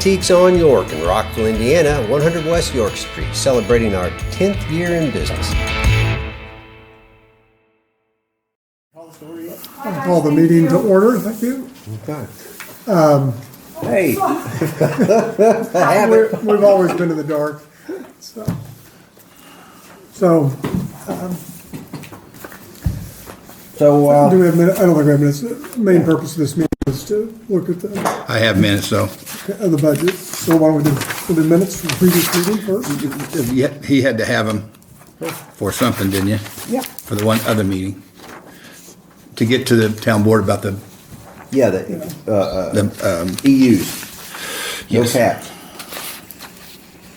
Antiques on York in Rockville, Indiana, 100 West York Street, celebrating our 10th year in business. I'll call the meeting to order. Thank you. Okay. Hey. We've always been in the dark. So do we have minutes? I don't think we have minutes. The main purpose of this meeting is to look at I have minutes, though. the budget. So why don't we'll do minutes from the previous meeting first? Yeah, he had to have them for something, didn't you? Yeah. For the one other meeting. To get to the town board about the Yeah, the EUs. No Yes. caps.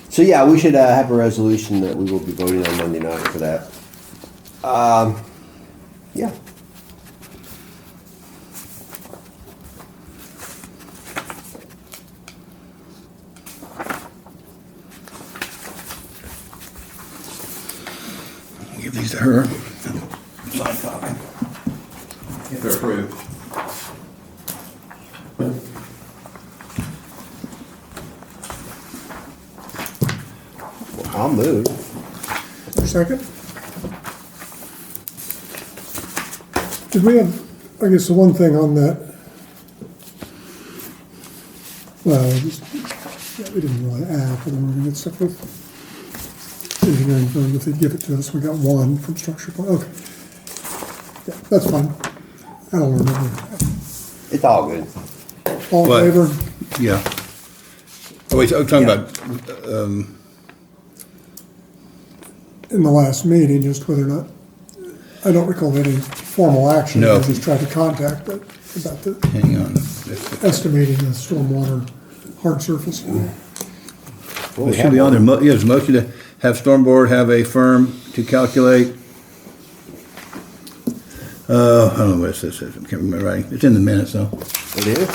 So yeah, we should have a resolution that we will be voting on Monday night for that. Yeah. We'll give these to her. Sign copy. If they're approved. I'll move. For a second. Did we have, I guess the one thing on that, well, we didn't really ask, and then we're gonna get stuck with engineering firm, if they give it to us, we got one from structure plan, okay. Yeah, that's fine. I don't remember. It's all good. All What? in favor? Yeah. Oh, wait, I'm talking Yeah. about, In the last meeting, just whether or not, I don't recall any formal action. No. I just tried to contact it about the hang on. estimating the stormwater hard surface. Well, It should be on there. Yes, motion to have Storm Board have a firm to calculate. I don't know what it says. I can't remember writing. It's in the minutes, though. It is?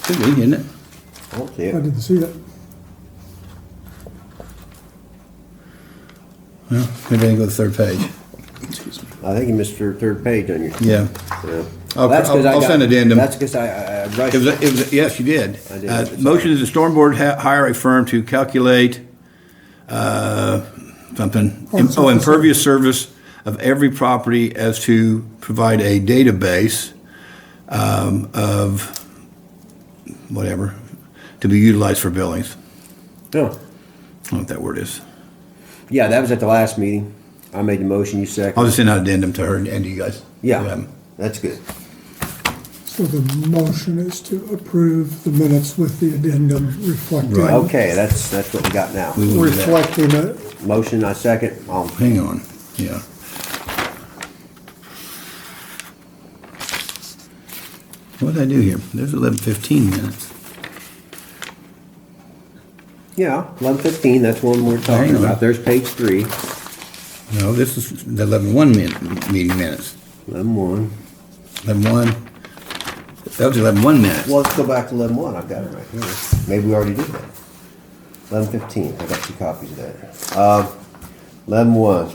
Should be, isn't it? I don't see I it. didn't see that. Well, maybe I can go to the third page. Excuse me. I think you missed your third page on your. Yeah. Yeah. I'll That's 'cause I I'll got- send addendum. That's because I rushed. It was, yes, you did. I did. Motion is the Storm Board hire a firm to calculate, something, impervious surface of every property as to provide a database, of whatever, to be utilized for billings. No. I don't know what that word is. Yeah, that was at the last meeting. I made the motion, you I'll second. just send out addendum to her and to you guys. Yeah, that's good. So the motion is to approve the minutes with the addendum reflecting. Right. Okay, that's what we got now. We will do that. Reflecting it. Motion, I second. Hang on, yeah. What did I do here? There's 11:15 minutes. Yeah, 11:15, that's one we're Hang talking on. about. There's page 3, No, this is the 11:1 meeting minutes. 11:1. 11:1. That was 11:1 minutes. Well, let's go back to 11:1. I've got it right here. Maybe we already did that. 11:15. I got 2 copies of that. 11:1.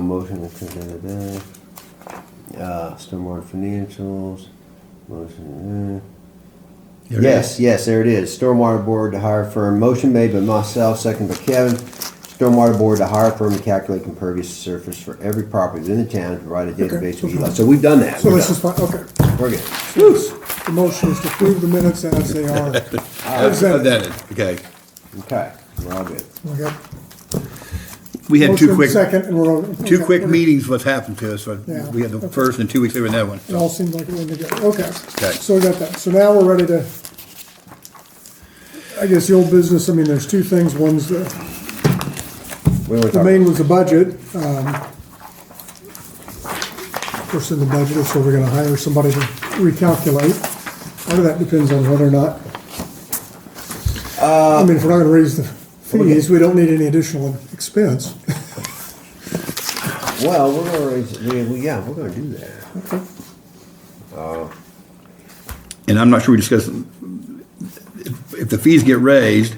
Motion to stormwater financials. Motion. There it Yes, is. yes, there it is. Stormwater Board to hire firm. Motion made by myself, second by Kevin. Stormwater Board to hire firm to calculate impervious surface for every property within the town and provide a database so we utilize. So we've done that. So We're this done. is fine, okay. We're good. The motion is to approve the minutes as they are. That is, okay. Okay, we're all good. We got We had two motion quick, second, and we're. two okay, quick we're- meetings what's happened to us. Yeah. We had the first and 2 weeks later another one. It all seems like it went together. Okay. Okay. So we got that. So now we're ready to, I guess the old business, I mean, there's 2 things. One's We were the talking. main was the budget. Of course, in the budget, is so we're gonna hire somebody to recalculate. Part of that depends on whether or not, I mean, if we're not gonna raise the fees, we don't need any additional expense. Well, we're gonna raise, yeah, we're gonna do that. And I'm not sure we discussed, if the fees get raised,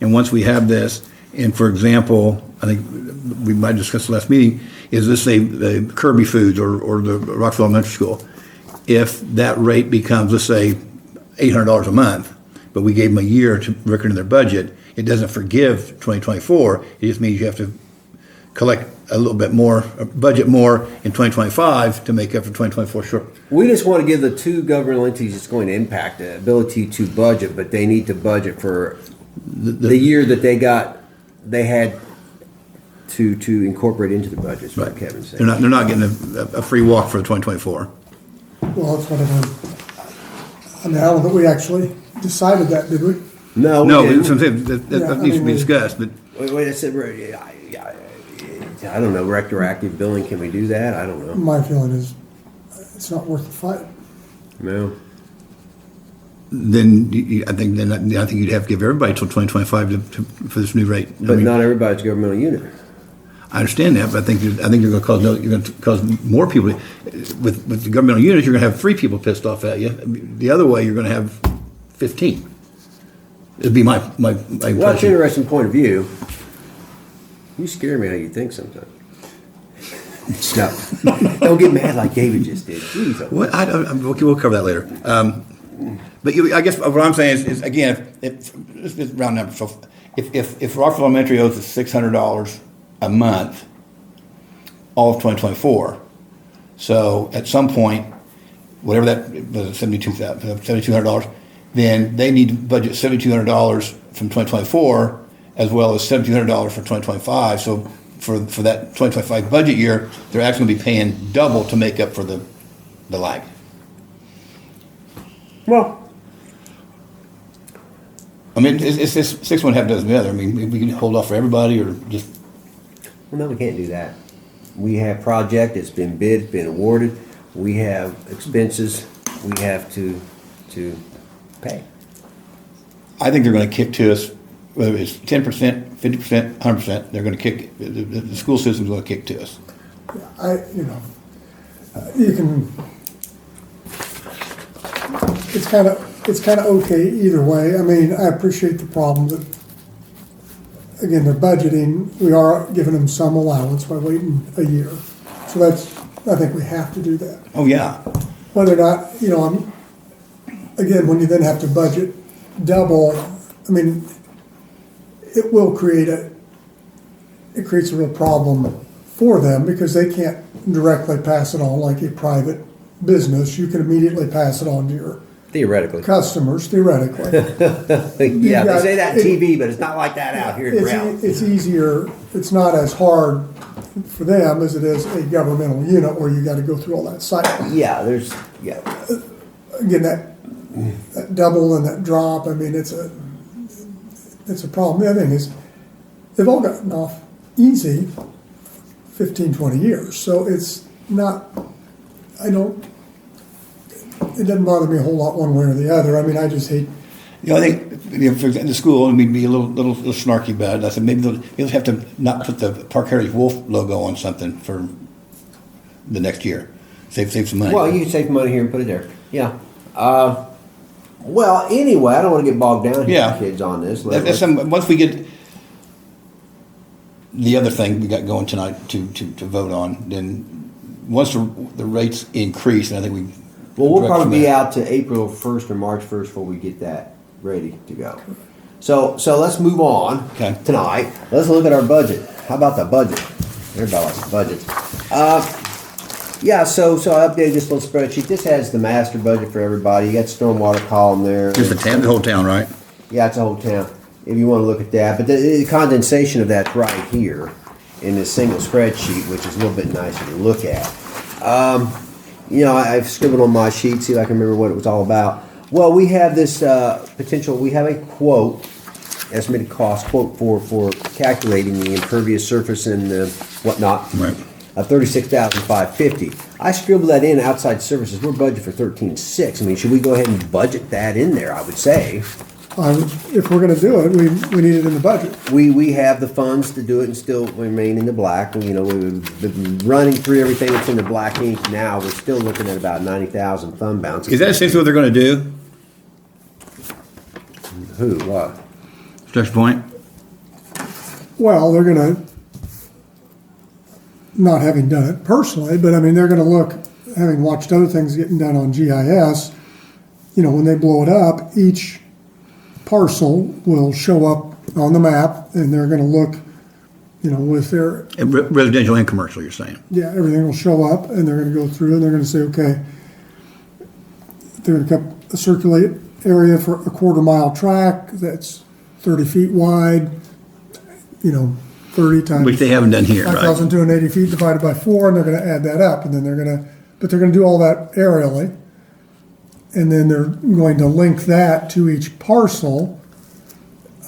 and once we have this, and for example, I think we might discuss the last meeting, is this the Kirby Foods or the Rockville Elementary School? If that rate becomes, let's say, $800 a month, but we gave them a year to record in their budget. It doesn't forgive 2024. It just means you have to collect a little bit more, budget more in 2025 to make up for 2024 short. We just want to give the two governmental entities it's going to impact the ability to budget, but they need to budget for the year that they had to incorporate into the budget, is what Kevin said. They're not getting a free walk for 2024. Well, that's what I mean, I don't think we actually decided that, did we? No, No, we that's what didn't. I'm saying. That Yeah, needs to be we- discussed, but Wait, I said, I don't know, retroactive billing, can we do that? I don't know. My feeling is it's not worth the fight. No. then I think you'd have to give everybody till 2025 for this new rate. I But mean, not everybody's a governmental unit. I understand that, but I think you're going to cause more people with the governmental units. You're going to have 3 people pissed off at you. The other way, you're going to have 15. It'd be my Well, that's an impression. interesting point of view. You scare me how you think sometimes. No, don't get mad like David just did. Jeez, What we'll cover that later. But I guess what I'm saying is again, if it's round number. So if Rockville Elementary owes us $600 a month, all of 2024, so at some point, whatever that was, $7,200, then they need to budget $7,200 from 2024 as well as $7,200 for 2025. So for that 2025 budget year, they're actually going to be paying double to make up for the lag. Well, I mean, it's 6 1/2 dozen the other. I mean, we can hold off for everybody or just. well, no, we can't do that. We have project, it's been bid, it's been awarded. We have expenses we have to pay. I think they're going to kick to us, whether it's 10%, 50%, 100%. They're going to kick. The school system's going to kick to us. You can. It's kind of okay either way. I mean, I appreciate the problem that, again, they're budgeting. We are giving them some allowance by waiting a year. So I think we have to do that. Oh yeah. Whether or not, again, when you then have to budget double, I mean, it will creates a real problem for them because they can't directly pass it on like a private business. You can immediately pass it on to your Theoretically. customers, theoretically. Yeah, they say that on TV, but it's not like that out here in reality. It's easier, it's not as hard for them as it is a governmental unit where you gotta go through all that cycle. Yeah, Again, that double and that drop, I mean, it's a problem. The other thing is, they've all gotten off easy 15, 20 years, so it's not, it doesn't bother me a whole lot one way or the other. I mean, I just hate. I think for example, the school, I mean, be a little snarky about it. I said maybe they'll have to not put the Parke Heritage Wolf logo on something for the next year. Save some money. well, you can save money here and put it there. Yeah. Well, anyway, I don't want to get bogged down here, Yeah. kids, on this. Once we get the other thing we got going tonight to vote on, then once the rates increase, and I think we. Well, we'll direct probably from be that. out to April 1st or March 1st before we get that ready to go. So let's move on Okay. tonight. Let's look at our budget. How about the budget? Everybody likes the budget. Yeah, so I updated this little spreadsheet. This has the master budget for everybody. You got the stormwater column there. Just the whole town, right? Yeah, it's a whole town, if you want to look at that. But the condensation of that's right here in this single spreadsheet, which is a little bit nicer to look at. I've scribbled on my sheet, see if I can remember what it was all about. Well, we have this we have a quote, estimated cost quote for calculating the impervious surface and whatnot. Right. $36,550. I scribbled that in outside services. We're budgeted for $13,600. I mean, should we go ahead and budget that in there? I would say If we're gonna do it, we need it in the budget. we have the funds to do it and still remain in the black. We've been running through everything that's in the black ink. Now we're still looking at about 90,000 fund balance. Is that essentially what they're going to do? Who? What? Structure Point? Well, they're gonna, not having done it personally, but I mean, they're gonna look, having watched other things getting done on GIS, when they blow it up, each parcel will show up on the map, and they're gonna look, you know, with their, Residential and commercial, you're saying? yeah, everything will show up, and they're gonna go through, and they're gonna say, okay, they're gonna cut a circulate area for a 1/4 mile track that's 30 feet wide, you know, 30 times. Which they haven't done here, right? 5,280 feet divided by 4, and they're gonna add that up, and then they're gonna do all that aerially. And then they're going to link that to each parcel.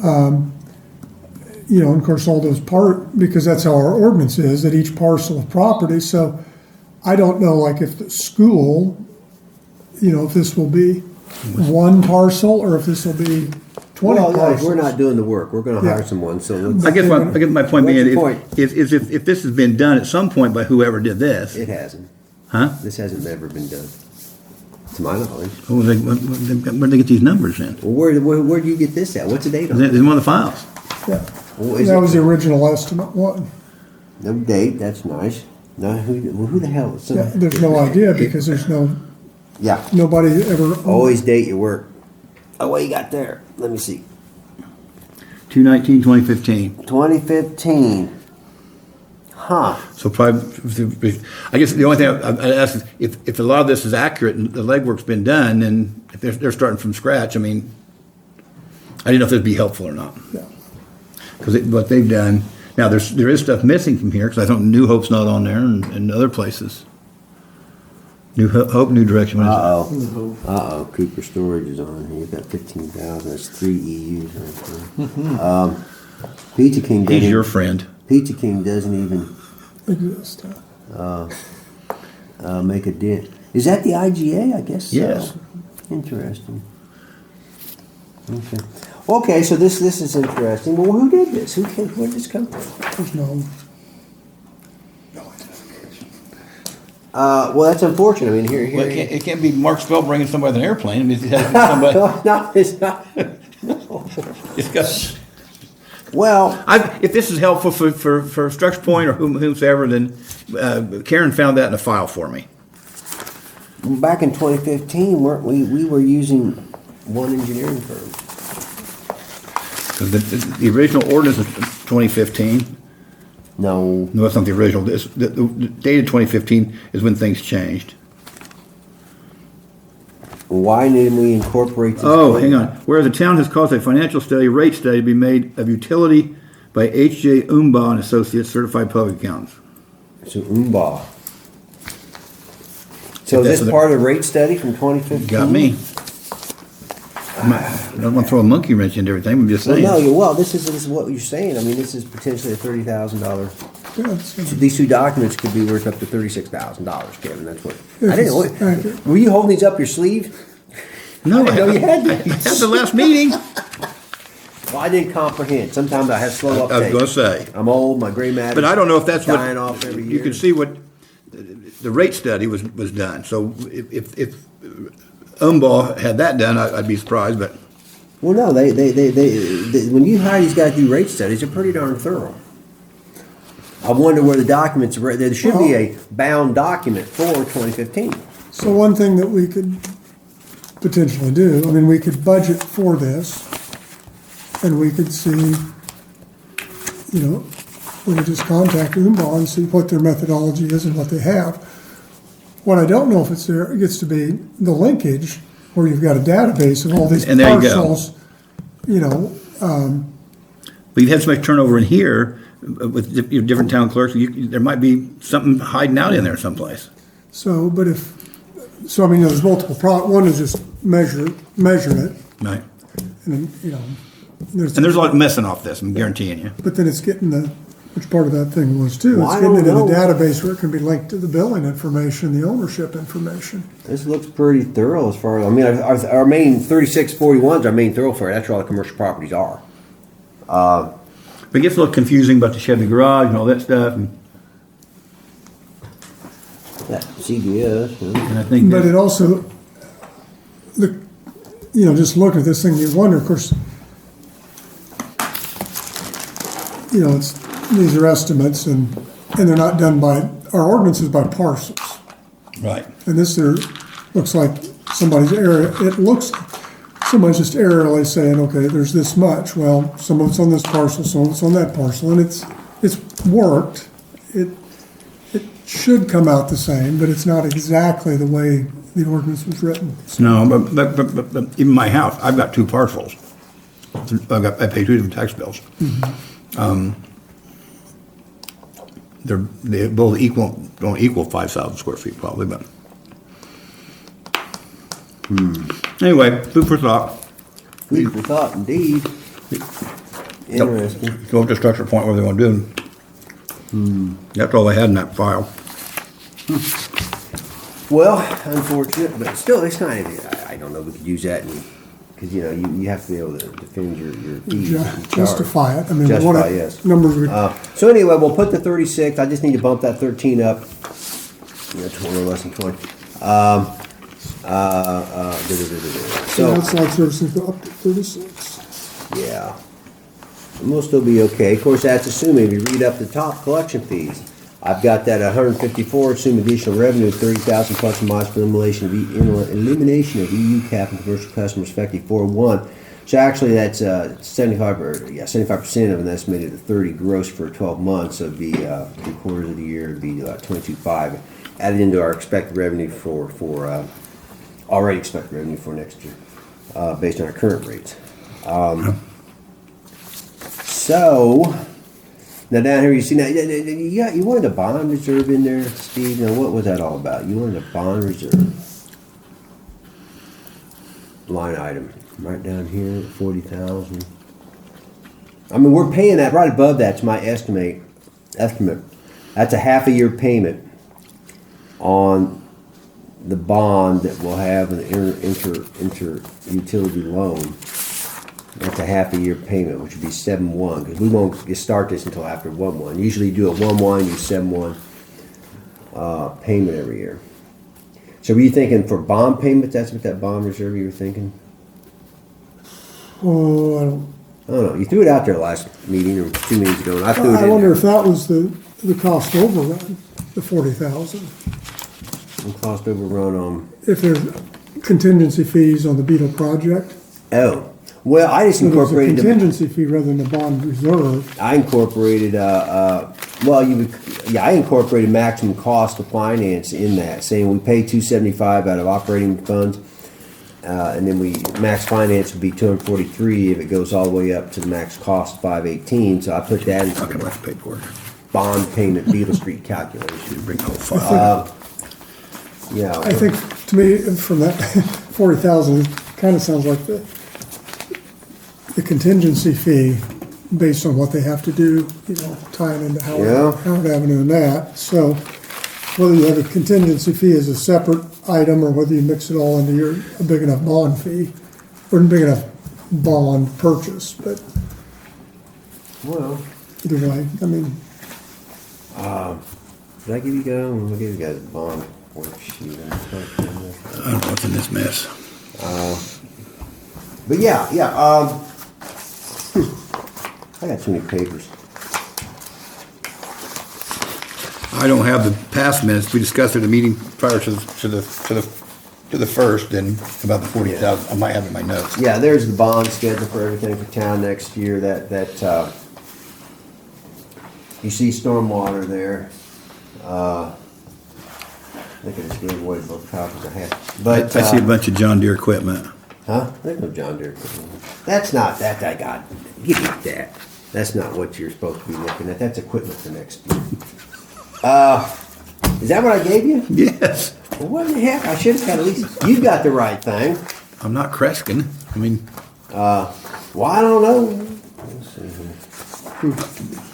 You know, and of course, all those because that's how our ordinance is, at each parcel of property. So I don't know, like, if the school, you know, if this will be one parcel or if this will be 20 Well, parcels. we're not doing the work. We're gonna hire someone, so let's, I guess my point What's being, your point? is if this has been done at some point by whoever did this, it hasn't. huh? This hasn't ever been done, to my knowledge. Where'd they get these numbers in? Well, where do you get this at? What's the date on It's it? in one of the files. Yeah. Well, is That it- was the original estimate one. No date, that's nice. No, who the hell is Yeah, there's no idea because there's Yeah, nobody ever. always date your work. Oh, what you got there? Let me see. 2015. 2015. Huh. So probably, I guess the only thing I'd ask is if a lot of this is accurate and the legwork's been done, then if they're starting from scratch, I mean, I didn't know if that'd be helpful or not. Yeah. Because what they've done, now there is stuff missing from here, because I think New Hope's not on there and other places. New Hope, New Direction. What is it? Uh-oh, Cooper Storage is on here. You've got 15,000, that's 3 EUs right there. Pizza King doesn't. He's your friend. Pizza King doesn't even Exist. make a dent. Is that the IGA? I guess so. Yes. Interesting. Okay. Okay, so this is interesting. Well, who did this? Where did this come from? There's no. Well, that's unfortunate. I mean, here. Well, it can't be Mark Spell bringing somebody with an airplane. I mean, it has to be somebody. No, it's not. It's got, Well, if this is helpful for Structure Point or whomsoever, then Karen found that in a file for me. back in 2015, weren't we? We were using one engineering firm. 'Cause the original ordinance is 2015. No. No, that's not the original. The dated 2015 is when things changed. Why didn't we incorporate this? Oh, hang on. Whereas the town has caused a financial study, rate study to be made of utility by H.J. Umbaugh and Associates, certified public accountants. So Umbaugh. So is That's this the- part of the rate study from 2015? Got me. I don't want to throw a monkey wrench into everything. I'm just Well, saying. no. Well, this is what you're saying. I mean, this is potentially a $30,000. Yeah, it's, These two documents could be worth up to $36,000, Kevin. That's what. If I didn't know. it's accurate. Were you holding these up your sleeve? No, I didn't know you had I this. had the last meeting. Well, I didn't comprehend. Sometimes I have slow I uptake. was going to say. I'm old. My gray matter. But I don't know if that's what, dying off every year. you can see what, the rate study was done. So if Umbaugh had that done, I'd be surprised, but. Well, no. They when you hire these guys to do rate studies, they're pretty darn thorough. I wonder where the documents are. There should be a bound document for 2015. so one thing that we could potentially do, I mean, we could budget for this, and we could see, you know, we could just contact Umbaugh and see what their methodology is and what they have. What I don't know if it's there, it gets to be the linkage, where you've got a database of all these And there you go. parcels, you know, But you've had so much turnover in here with your different town clerks, there might be something hiding out in there someplace. so, but so I mean, there's multiple one is just measuring it, Right. and, you know, And there's a lot messing off this, I'm guaranteeing you. but then it's getting which part of that thing was too, Well, it's I getting it in don't the know. database where it can be linked to the billing information, the ownership information. This looks pretty thorough as far as, I mean, our main 3641 is our main thoroughfare. That's where all the commercial properties are. But it gets a little confusing about the Chevy garage and all that stuff, and That CBS. I think But that, it also, you know, just looking at this thing, you wonder, of course, you know, these are estimates and they're not done by, our ordinance is by parcels. right. And this there looks like somebody's area, it looks, somebody's just aerially saying, okay, there's this much. Well, some of it's on this parcel, some of it's on that parcel, and it's worked. It should come out the same, but it's not exactly the way the ordinance was written. No, but even my house, I've got two parcels. I pay two different tax bills. They both don't equal 5,000 square feet probably, but. Anyway, food for thought. Food for thought, indeed. Interesting. Go up to structure point where they want to do. That's all I had in that file. Well, unfortunate, but still, it's kind of, I don't know, we could use that, because, you have to be able to defend your fees. and charge. Justify it. I mean, Justify, what yes. numbers we, So anyway, we'll put the 36, I just need to bump that 13 up, 20 or less than 20. so So, outside services go up to 36. yeah, and we'll still be okay. Of course, that's assuming, if you read up the top, collection fees. I've got that 154, assume additional revenue of 30,000 plus or minus for elimination of EU cap and commercial customers effective 4/1. So actually, that's 75% of an estimated 30 gross for 12 months. So it'd be 3 quarters of the year. It'd be 22.5 added into our expected revenue for already expected revenue for next year, based on our current rates. So. Now down here, you see, now you wanted a bond reserve in there, Steve. Now what was that all about? You wanted a bond reserve line item right down here, 40,000. I mean, we're paying that right above. That's my estimate. That's a half a year payment on the bond that will have an inter-utility loan. That's a half a year payment, which would be 7/1, because we won't start this until after 1/1. Usually you do a 1/1, you 7/1 payment every year. So were you thinking for bond payments, that's what that bond reserve you were thinking? Oh, I don't know. You threw it out there last meeting or 2 meetings ago, and I threw it I in wonder there. if that was the cost overrun, the 40,000. The cost overrun on, If there's contingency fees on the Beetle project. oh. Well, I just So there's a incorporated the contingency fee rather than a bond reserve. I incorporated, I incorporated maximum cost of finance in that, saying we pay 275 out of operating funds, and then max finance would be 243 if it goes all the way up to the max cost 518. So I put that into Okay, the let's pay for it. bond payment Beetle Street calculation. Bring the whole file. Yeah, I think, to me, from that 40,000, kind of sounds like the contingency fee, based on what they have to do, tying into Yeah. Howard Avenue and that. So whether you have a contingency fee as a separate item, or whether you mix it all into a big enough bond fee, or a big enough bond purchase, but well, either way, I mean, did I give you guys? I'll give you guys a bond worksheet. I don't know what's in this mess. But yeah. I got too many papers. I don't have the past minutes. We discussed at the meeting prior to the first, and about the 40,000. I might have it in my notes. Yeah, there's the bond schedule for everything for town next year. You see stormwater there. I think I just gave away both copies I had. But I see a bunch of John Deere equipment. huh? There's no John Deere equipment. That's not that I got. Give me that. That's not what you're supposed to be looking at. That's equipment for next year. Is that what I gave you? Yes. Well, what the heck? I should have got at least. You got the right thing. I'm not Kreskin. I mean, Well, I don't know. Let's see here.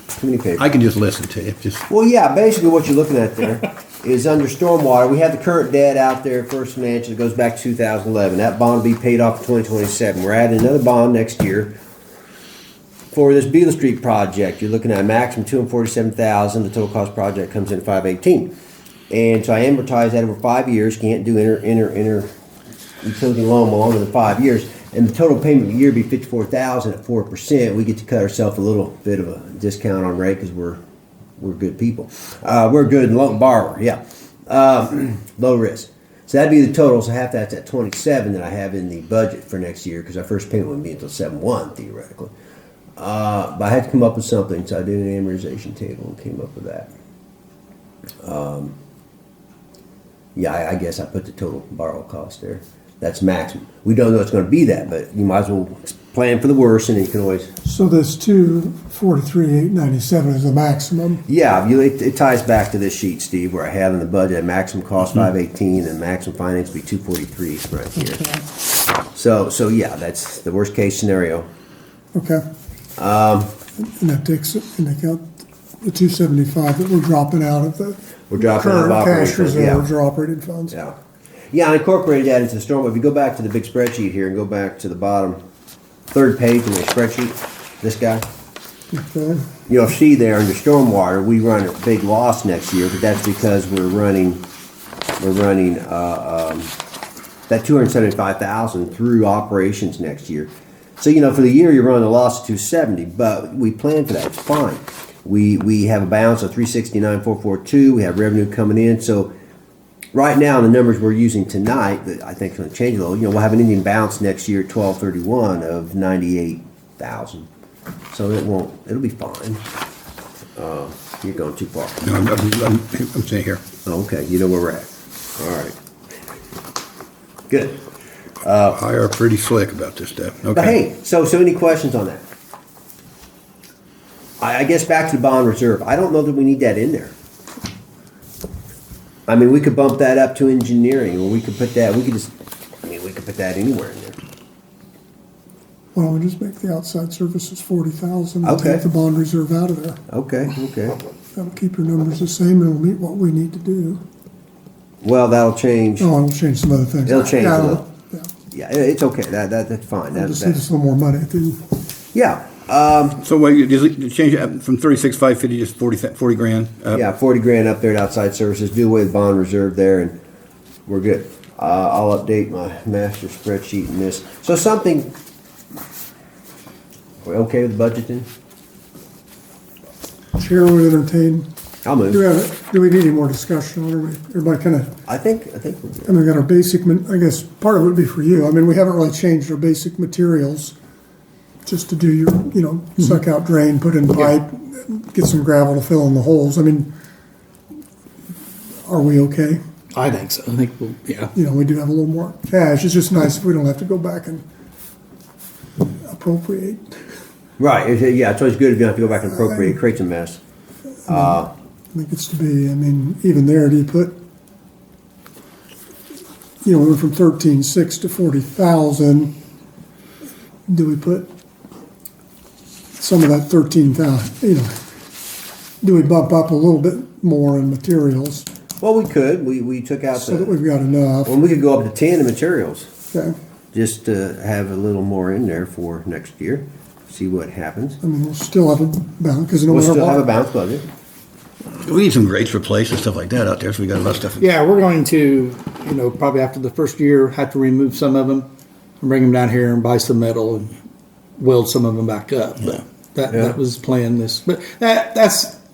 Too many papers. I can just listen to you. Just Well, yeah, basically what you're looking at there is under stormwater. We have the current debt out there, First Financial, that goes back to 2011. That bond will be paid off in 2027. We're adding another bond next year for this Beetle Street project. You're looking at a maximum $247,000. The total cost project comes in at $518. And so I amortize that over 5 years. Can't do inter utility loan longer than 5 years. And the total payment of the year would be $54,000 at 4%. We get to cut ourselves a little bit of a discount on rate because we're good people. We're a good loan borrower, yeah. Low risk. So that'd be the total, so half that's at 27 that I have in the budget for next year, because our first payment wouldn't be until 7/1 theoretically. But I had to come up with something, so I did an amortization table and came up with that. Yeah, I guess I put the total borrow cost there. That's maximum. We don't know it's gonna be that, but you might as well plan for the worst, and you can always, So this 243,897 is the maximum. yeah, it ties back to this sheet, Steve, where I have in the budget, maximum cost 518 and maximum finance be 243 right here. Okay. So yeah, that's the worst case scenario. Okay. And that takes into account the 275 that we're dropping out of the We're dropping out of current operating cash funds, reserves yeah. or operating funds. Yeah. Yeah, I incorporated that into the storm. If you go back to the big spreadsheet here and go back to the bottom third page in the spreadsheet, this guy, Okay. you'll see there under stormwater, we run a big loss next year, but that's because we're running that 275,000 through operations next year. So, for the year, you're running a loss of 270, but we plan for that, it's fine. We have a balance of 369,442, we have revenue coming in, so right now, the numbers we're using tonight, that I think is gonna change a little, we'll have an ending balance next year, 12/31 of 98,000. So it'll be fine. You're going too far. No, I'm saying here. Oh, okay, you know where we're at. All right. Good. I are pretty slick about this stuff. But Okay. hey, so any questions on that? I guess back to the bond reserve. I don't know that we need that in there. I mean, we could bump that up to engineering, or we could put that, we could put that anywhere in there. Why don't we just make the outside services 40,000 and Okay. take the bond reserve out of there? Okay. That'll keep your numbers the same and it'll meet what we need to do. Well, that'll change. Oh, it'll change some other things. It'll change Yeah, a little. Yeah, Yeah, it's okay. That's fine. we'll just need us a little more money at the end. Yeah. So wait, you change it from 36,550 just 40 grand? Yeah, 40 grand up there at outside services. Do away with bond reserve there, and we're good. I'll update my master spreadsheet in this. So something. We okay with the budget then? Chair would entertain. I'll move. Do we need any more discussion on it? Everybody kind of, I think we're good. I mean, we got our basic, I guess part of it would be for you. I mean, we haven't really changed our basic materials just to do your, suck out, drain, put in pipe, get some gravel to fill in the holes. I mean, are we okay? I think so. I think, yeah. We do have a little more cash. It's just nice if we don't have to go back and appropriate. Right. Yeah, it's always good if you don't have to go back and appropriate. It creates a mess. I think it's to be, even there, do you put, we went from 13,600 to 40,000. Do we put some of that 13,000, do we bump up a little bit more in materials Well, we could. We took out so that we've got enough? Well, we could go up to 10 in materials. Okay. Just to have a little more in there for next year. See what happens. We'll still have a balance, because We'll still have a balanced budget. We need some grates replaced and stuff like that out there, so we got a lot of stuff. Yeah, we're going to, probably after the first year, have to remove some of them and bring them down here and buy some metal and weld some of them back up. But that was the plan this, but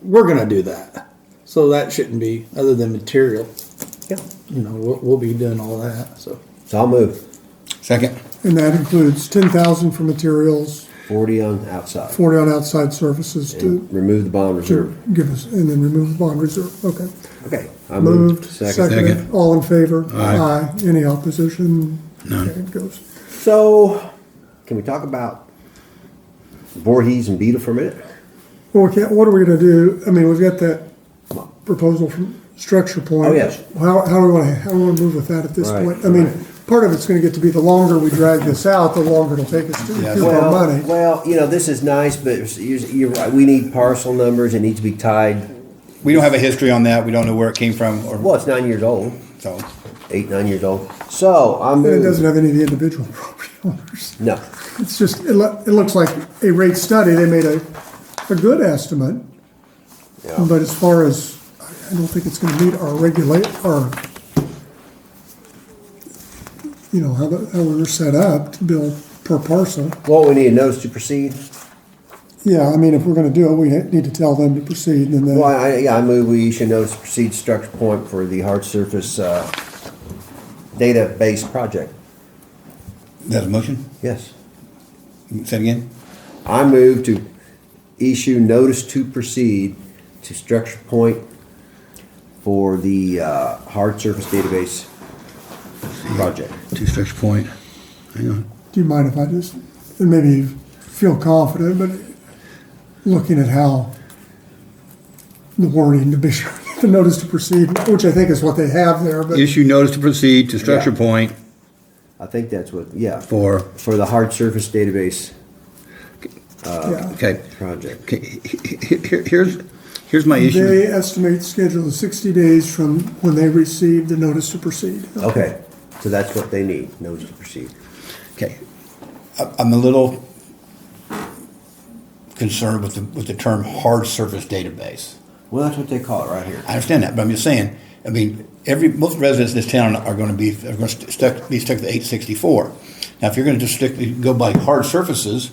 we're going to do that. So that shouldn't be, other than material, Yeah. we'll be doing all that, so. So I'll move. Second. And that includes 10,000 for materials, 40 on outside. 40 on outside services to And remove the bond reserve. give us, and then remove the bond reserve. Okay. Okay. I Moved, Second. seconded, all in favor? Aye. Any opposition? None. Okay, it goes. So, can we talk about Voorhees and Beetle for a minute? Well, what are we gonna do? We've got that proposal from Structure Point. Oh, yes. How do we wanna move with that at this Right, point? right. Part of it's gonna get to be the longer we drag this out, the longer it'll take us to recoup our money. Well, this is nice, but you're right. We need parcel numbers. It needs to be tied. We don't have a history on that. We don't know where it came from Well, it's 9 years old. so. 8, 9 years old. So, I'm And it doesn't have any of the individual property owners. No. It's just, it looks like a rate study, they made a good estimate. Yeah. But as far as, I don't think it's gonna meet our how we're set up to bill per parcel. Well, we need a notice to proceed. Yeah, if we're gonna do it, we need to tell them to proceed, and then Well, I move we issue notice to proceed to Structure Point for the hard surface database project. That's a motion? Yes. Say it again? I move to issue notice to proceed to Structure Point for the hard surface database project. To Structure Point. Hang on. Do you mind if I just, and maybe you feel confident, but looking at how the wording to be sure, the notice to proceed, which I think is what they have there, but Issue notice to proceed to Structure Yeah. Point I think that's what, yeah, for, for the hard surface database yeah. okay. project. Okay, here's my issue. They estimate schedule of 60 days from when they receive the notice to proceed. Okay, so that's what they need, notice to proceed. Okay, I'm a little concerned with the term hard surface database. Well, that's what they call it right here. I understand that, but I'm just saying, I mean, most residents in this town are going to be stuck to the 864. Now, if you're going to just go by hard surfaces,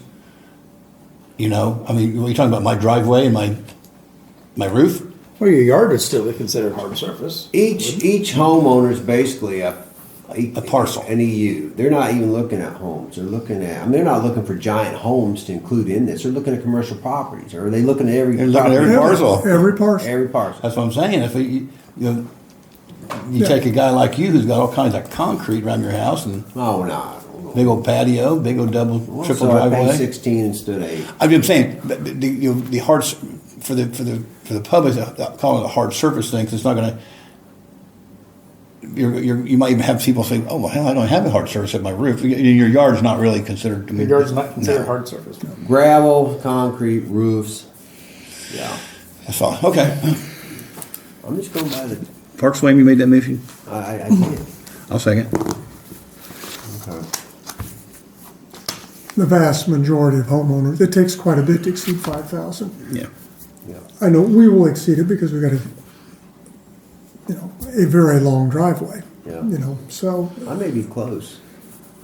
you know, I mean, what are you talking about, my driveway and my roof? Well, your yard is still considered hard surface. Each homeowner is basically a parcel. An EU. They're not even looking at homes. They're looking at, I mean, they're not looking for giant homes to include in this. They're looking at commercial properties. Or are they looking at every They're looking at property? every parcel. Every parcel. Every parcel. That's what I'm saying. If you Yeah. take a guy like you who's got all kinds of concrete around your house and No, we're not. big old patio, big old double, triple So I paid driveway. 16 instead of 8. I'm just saying the hard for the public calling it a hard surface thing, 'cause it's not going to. You might even have people say, "Oh well, hell, I don't have a hard surface at my roof." Your yard's not really considered to be. Your yard's not considered No. hard surface. Gravel, concrete, roofs. Yeah. That's all. Okay. I'm just going by the. Park Swaim, you made that motion. I did. I'll second. Okay. The vast majority of homeowners, it takes quite a bit to exceed 5,000. Yeah. Yeah. I know we will exceed it because we got a very long driveway. Yeah. So, I may be close.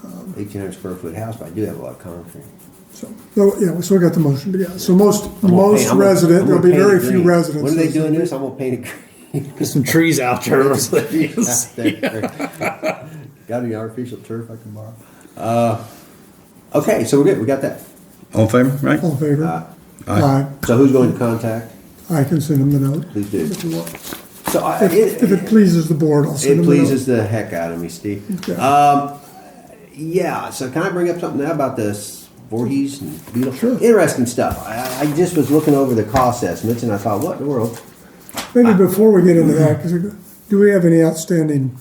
1,800 square foot house, but I do have a lot of concrete. so we got the motion together. So most I'm gonna paint- I'm resident, gonna there'll be paint it very few green. residents. When are they doing this? I'm gonna paint it green. Get some trees out there. So that you can Yeah, see. Got any artificial turf I can borrow? Okay, so we're good. We got that. All in favor, right? All in favor? Aye. So who's going to contact? I can send them the note. Please do. If you want. So If it pleases the board, I'll send it them the note. pleases the heck out of me, Steve. Okay. Yeah. So can I bring up something now about this Voorhees and Beetle? Sure. Interesting stuff. I just was looking over the cost estimates and I thought, what in the world? Maybe before we get into that, 'cause do we have any outstanding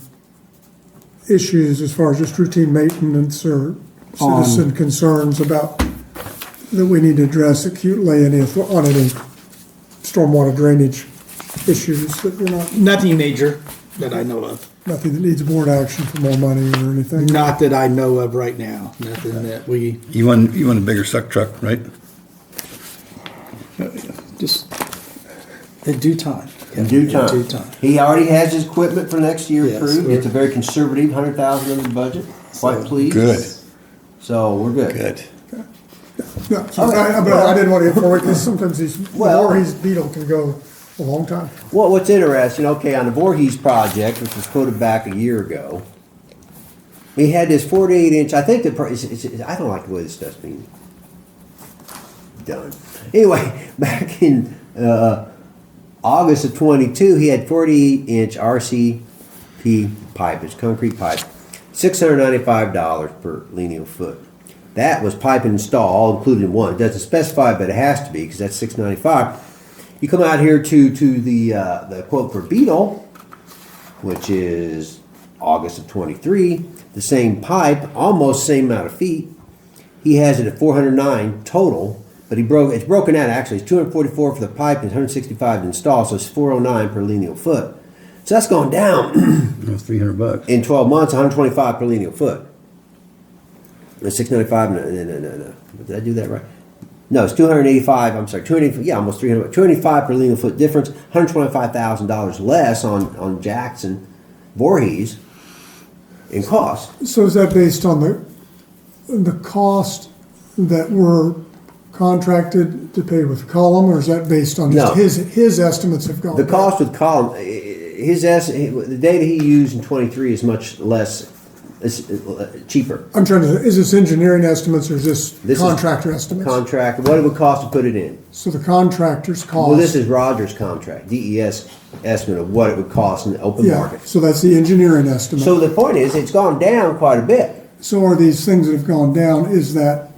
issues as far as just routine maintenance or citizen concerns about that we need to address acutely on any stormwater drainage issues that we're not, Nothing major that I know of. nothing that needs board action for more money or anything? Not that I know of right now. Nothing that we You want a bigger suck truck, right? just in due time. In due time. In due time. He already has his equipment for next year Yes, approved. we're- It's a very conservative, 100,000 in the budget. Quite pleased. Good. So we're good. Good. No, so Okay. but I didn't want to get forward, because sometimes these, Well- Voorhees beetle can go a long time. Well, what's interesting, okay, on the Voorhees project, which was quoted back a year ago, he had this 48-inch. I think I don't like the way this stuff's being done. Anyway, back in August of 22, he had 48-inch RCP pipe. It's concrete pipe, $695 per lineal foot. That was pipe and install, all included in one. It doesn't specify, but it has to be because that's $695. You come out here to the quote for Beetle, which is August of 23. The same pipe, almost same amount of feet. He has it at 409 total, but it's broken out actually. It's 244 for the pipe and 165 to install, so it's 409 per lineal foot. So that's gone down That's $300. in 12 months, 125 per lineal foot. It's 695. No. Did I do that right? No, it's 285. I'm sorry, 280. Yeah, almost 300. 285 per lineal foot difference. $125,000 less on Jackson Voorhees in cost. So is that based on the cost that we're contracted to pay with Column, or is that based on just No. his estimates have gone The down? cost with column, the data he used in 23 is much less, it's cheaper. I'm trying to, is this engineering estimates or is this This is contractor estimates? Contract, what it would cost to put it in. So the contractor's cost. Well, this is Roger's contract, DES estimate of what it would cost in the open Yeah, market. so that's the engineering estimate. So the point is, it's gone down quite a bit. So are these things that have gone down, is that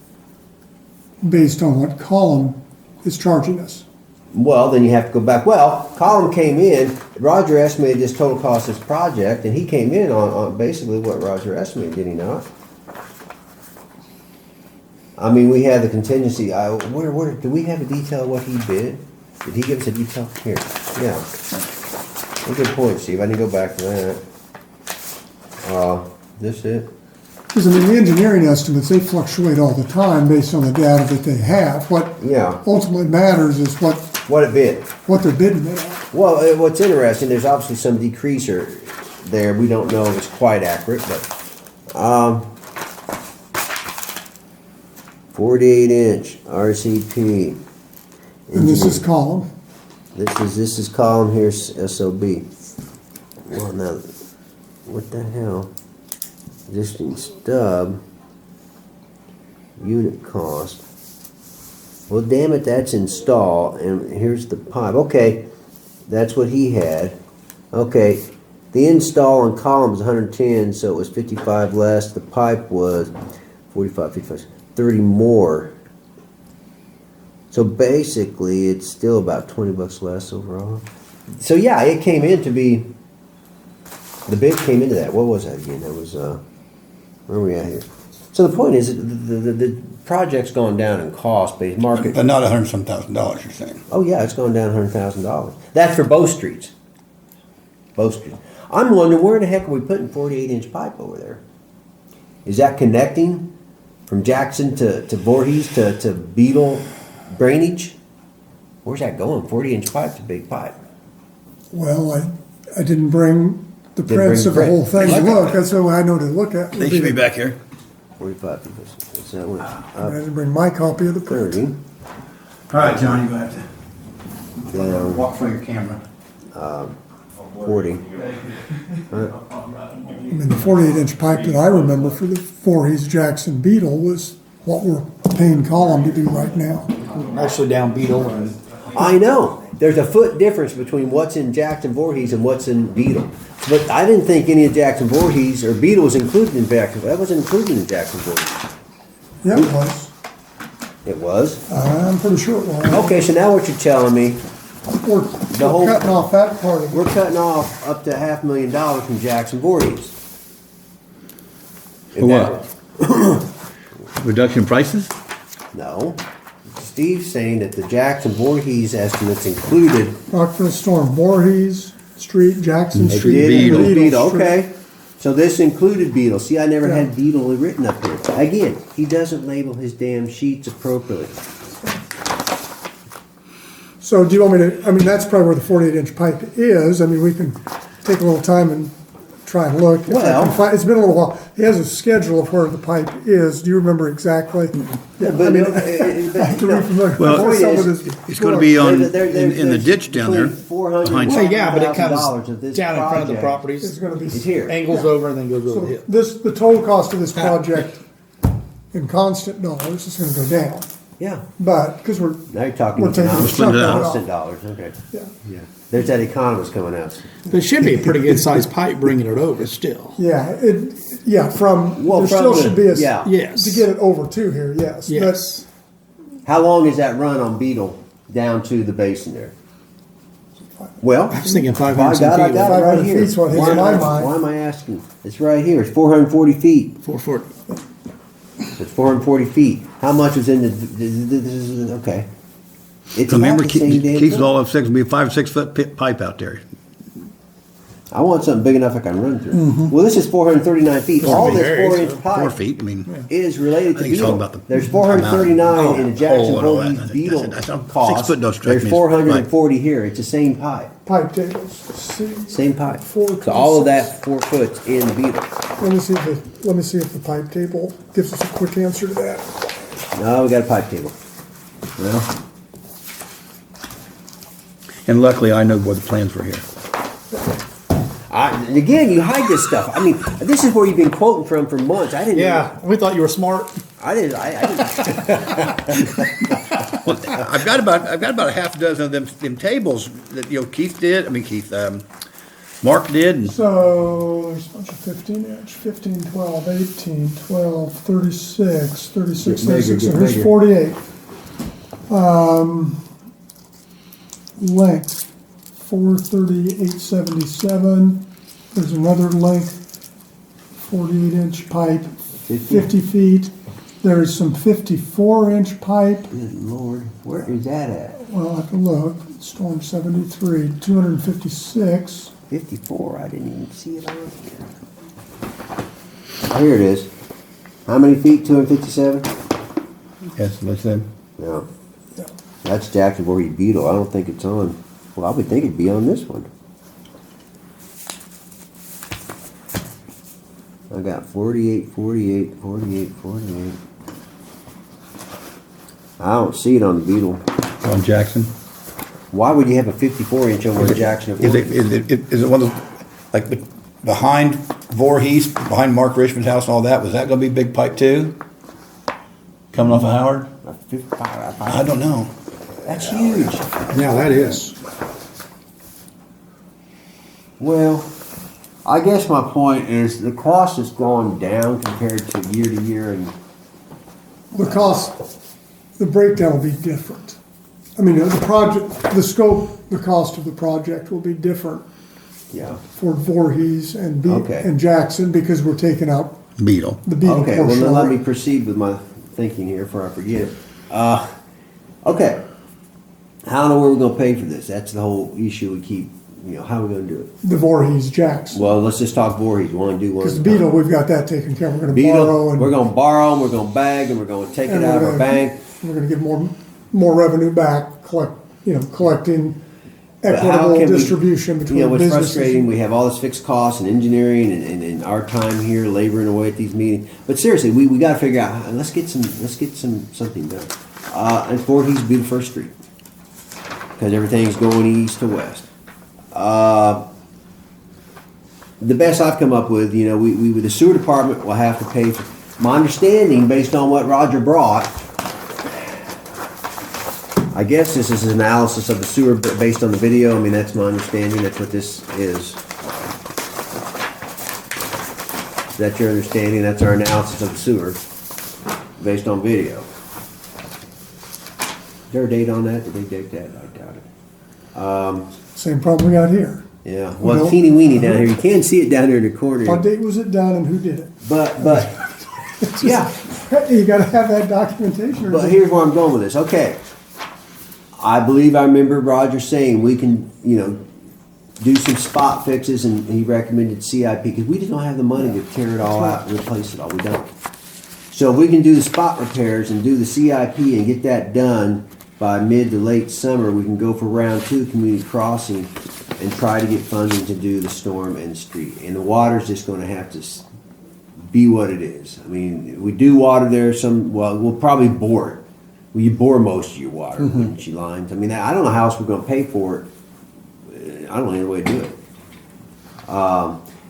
based on what Column is charging us? Well, then you have to go back. Well, Colin came in, Roger estimated this total cost of this project, and he came in on basically what Roger estimated, did he not? I mean, we had the contingency, where, do we have a detail of what he bid? Did he give us a detail? Here, yeah. A good point, Steve, I need to go back to that. This it? Because, I mean, the engineering estimates, they fluctuate all the time based on the data that they have. What Yeah. ultimately matters is what What it bid? they're bidding it at. Well, what's interesting, there's obviously some decreaser there. We don't know if it's quite accurate, but 48-inch RCP. And this is Column. This is column here, SOB. Well, now, what the hell? Existing stub. Unit cost. Well, damn it, that's install, and here's the pipe. Okay, that's what he had. Okay, the install on column is 110, so it was 55 less. The pipe was 45, 55, 30 more. So basically, it's still about 20 bucks less overall. So yeah, it came in to be, the bid came into that. What was that again? That was, where are we at here? So the point is, the project's gone down in cost, but market. But not $100-some thousand, you're saying? Oh yeah, it's gone down $100,000. That's for both streets. Both streets. I'm wondering where in the heck are we putting 48-inch pipe over there? Is that connecting from Jackson to Voorhees to Beetle drainage? Where's that going? 40-inch pipe's a big pipe. Well, I didn't bring the Didn't prints bring of the the whole print. thing to look. That's what I know to look at. They should be back here. 45 people. What's that one? I didn't bring my copy of the print. 30. All right, John, you're going to have Down to walk for your camera. 40. I mean, the 48-inch pipe that I remember for the Voorhees Jackson Beetle was what we're paying Column to do right now. Actually down Beetle and I know. There's a foot difference between what's in Jackson Voorhees and what's in Beetle. But I didn't think any of Jackson Voorhees or Beetle was included in Jackson. That wasn't included in Jackson Voorhees. Yeah, it was. It was? I'm pretty sure it was. Okay, so now what you're telling me, We're whole- cutting off that part of it. we're cutting off up to $500,000 from Jackson Voorhees. For what? Reduction in prices? No. Steve's saying that the Jackson Voorhees estimates included. Rockville Storm, Voorhees Street, Jackson It Street, did Beetle. include Beetle, Street. okay. So this included Beetle. See, I never Yeah. had Beetle written up here. Again, he doesn't label his damn sheets appropriately. So do you want me to, I mean, that's probably where the 48-inch pipe is. I mean, we can take a little time and try and look. If I can Well- find- It's been a little while. He has a schedule of where the pipe is. Do you remember exactly? Yeah, I mean, I have to be familiar Well, with some of point this. It's going to be on, There- in the ditch down there. $400,000 behind- well, yeah, but it $500,000 comes of this down in front of the project properties. It's gonna be, is here. Angles over and then goes over the so hill. the total cost of this project in constant dollars is gonna go down. Yeah. But, because we're Now you're talking We're taking economics. a chunk of it off. Constant dollars, okay. Yeah. Yeah. There's that economist coming out. But it should be a pretty good sized pipe bringing it over still. from, Well, there from still the- should be a, yeah. Yes. to get it over to here, yes. Yes. How long is that run on Beetle down to the basin there? Well, I was thinking by 500 God, I feet. got it right 500 here. feet's what hits Why am my I- mind. Why am I asking? It's right here. It's 440 feet. 440. It's 440 feet. How much is in the, okay. It's So remember, about the same damn Keith's thing. all of 6, be a 5 or 6 foot pipe out there. I want something big enough I can run through. Mm-hmm. Well, this is 439 feet. All this Very, 4-inch so 4 pipe feet, I mean. is related I to think it's all Beetle. about the There's 439 in the Jackson hole and all that. Voorhees Beetle That's- 6 cost. foot don't strike There's me as- 440 here. It's the same pipe. pipe tables. See, Same pipe. Four So all of pieces. that 4 foot's in Beetle. let me see if the pipe table gives us a quick answer to that. No, we got a pipe table. Well, And luckily, I know where the plans were here. And again, you hide this stuff. I mean, this is where you've been quoting from for months. I didn't. Yeah, we thought you were smart. I didn't. I've got about a half dozen of them tables that Keith did. I mean Mark did. And So there's a bunch of 15-inch, 15, 12, 18, 12, 36, 36, Get bigger, 36. get So here's bigger. 48. Length, 438.77. There's another length, 48-inch pipe, 50 feet. There's some 54-inch pipe. Good Lord, where is that at? Well, I have to look. Storm 73, 256. 54. I didn't even see it on here. Oh, here it is. How many feet? 257. yes, let's say. Yeah. That's Jackson Voorhees Beetle. I don't think it's on. Well, I would think it'd be on this one. I got 48, 48, 48, 48. I don't see it on the Beetle. On Jackson. Why would you have a 54-inch over a Jackson? Is it one of those, like behind Voorhees, behind Mark Richmond's house and all that? Was that going to be big pipe too? Coming off of Howard? I don't know. That's huge. Yeah, that is. Well, I guess my point is the cost has gone down compared to year, and The cost, the breakdown will be different. I mean, the project, the scope, the cost of the project will be different yeah. for Voorhees and Okay. and Jackson because we're taking out Beetle. the Beetle Okay, well portion. then let of me it. proceed with my thinking here before I forget. Okay. How in the world are we gonna pay for this? That's the whole issue we keep, how are we gonna do it? The Voorhees, Jackson. Well, let's just talk Voorhees. We wanna do one. Because the Beetle, we've got that taken care of. We're gonna borrow Beetle, and. we're gonna borrow, and we're gonna bag, and we're gonna take it and out of we're our gonna- bank. We're gonna get more revenue back, collecting But how equitable can we- distribution between What's businesses. frustrating, we have all this fixed costs and engineering and our time here laboring away at these meetings. But seriously, we gotta figure out, let's get something done. And Voorhees would be the first street. Cause everything's going east to west. The best I've come up with, we with the sewer department will have to pay for, my understanding, based on what Roger brought, I guess this is an analysis of the sewer based on the video. I mean, that's my understanding. That's what this is. Is that your understanding? That's our analysis of the sewer based on video. Is there a date on that? Did they date that? I doubt it. Same problem we got here. Yeah. We Well, don't- teeny weeny down here. You can't see it down here in the corner. What date was it done and who did it? But yeah. You gotta have that documentation. But here's where I'm going with this. Okay. I believe I remember Roger saying we can, do some spot fixes, and he recommended CIP because we just don't have the money to tear it all out and replace it all. We don't. So if we can do the spot repairs and do the CIP and get that done by mid to late summer, we can go for round 2 community crossing and try to get funding to do the storm and the street. And the water's just going to have to be what it is. I mean, we do water there we'll probably bore it. Well, you bore most of your water, wouldn't you, lines? I mean, I don't know how else we're going to pay for it. I don't know any way to do it.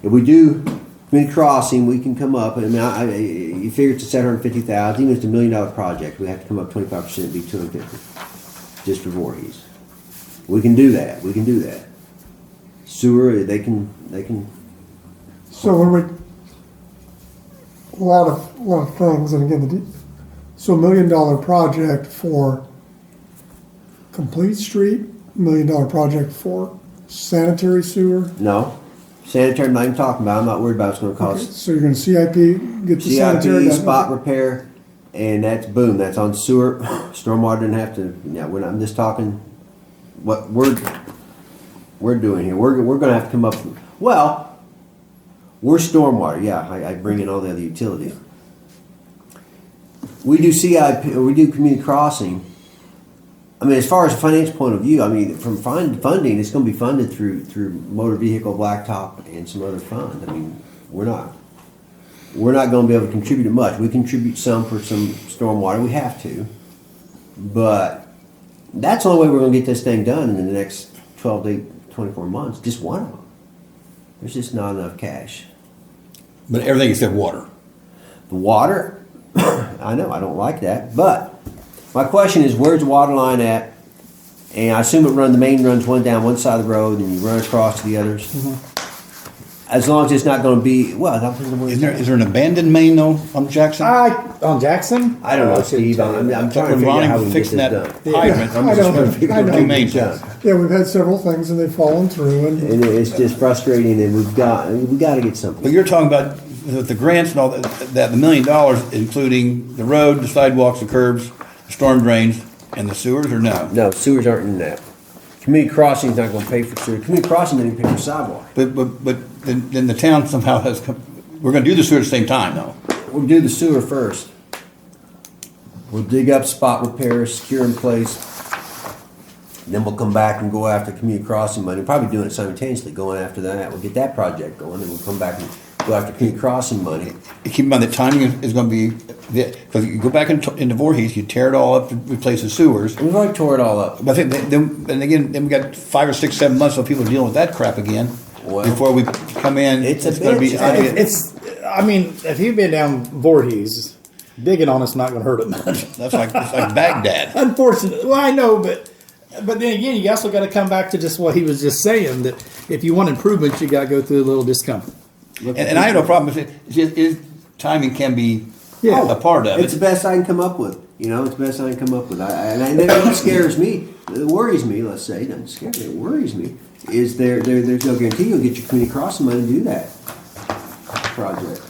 If we do community crossing, we can come up. I mean, you figure it's $750,000. Even if it's $1 million project, we have to come up 25%. It'd be $250 just for Voorhees. We can do that. Sewer, they can. So when we, a lot of things, and again, so $1 million project for complete street, $1 million project for sanitary sewer. No. Sanitary, I'm not even talking about. I'm not worried about it's going to Okay, cost. so you're gonna CIP, get the sanitary CIP, done. spot repair, and that's boom. That's on sewer. Stormwater didn't have to. Yeah, I'm just talking what we're doing here. We're going to have to come up. Well, we're stormwater. Yeah, I bring in all the other utilities. We do CIP, or we do community crossing. I mean, as far as a financial point of view, I mean, from funding, it's going to be funded through motor vehicle blacktop and some other fund. I mean, we're not going to be able to contribute much. We contribute some for some stormwater. We have to, but that's the only way we're going to get this thing done in the next 12 to 24 months. Just one of them. There's just not enough cash. But everything except water. The water, I know, I don't like that, but my question is, where's the water line at? And I assume the main runs one down one side of the road and you run across to the others. As long as it's not gonna be, well, that depends on where Is it's there an abandoned main though on Jackson? On Jackson? I don't know, Steve, I'm trying to figure out how we can get Fixing this that done. hydrant. I'm I just know, trying to figure I out know. how to Two get main it done. Yeah, we've had several things and they've fallen through and And it's just frustrating and we gotta get But something. you're talking about the grants and all that, the $1 million, including the road, the sidewalks, the curbs, the storm drains, and the sewers, or no? No, sewers aren't in that. Community crossing's not gonna pay for sewer. Community crossing didn't pay for sidewalk. But then the town somehow has, we're gonna do the sewer at the same time though. We'll do the sewer first. We'll dig up spot repairs, secure in place. Then we'll come back and go after community crossing money. We're probably doing it simultaneously, going after that. We'll get that project going, and we'll come back and go after community crossing money. Keep in mind the timing is gonna be, because you go back into Voorhees, you tear it all up to replace the sewers. We've already tore it all up. But I think then we got 5 or 6, 7 months of people dealing with that crap again Well, before we come in. it's a gonna be. bitch. I mean, if you've been down Voorhees, digging on it's not going to hurt it much. It's like Baghdad. Unfortunately, well, I know, but then again, you also got to come back to just what he was just saying, that if you want improvements, you got to go through a little discomfort. And I have no problem with it. Timing can be Yeah. a part of It's it. the best I can come up with. You know, it's the best I can come up with. And I know what scares me, it worries me, let's say, it doesn't scare me, it worries me, is there's no guarantee you'll get your community crossing money to do that project.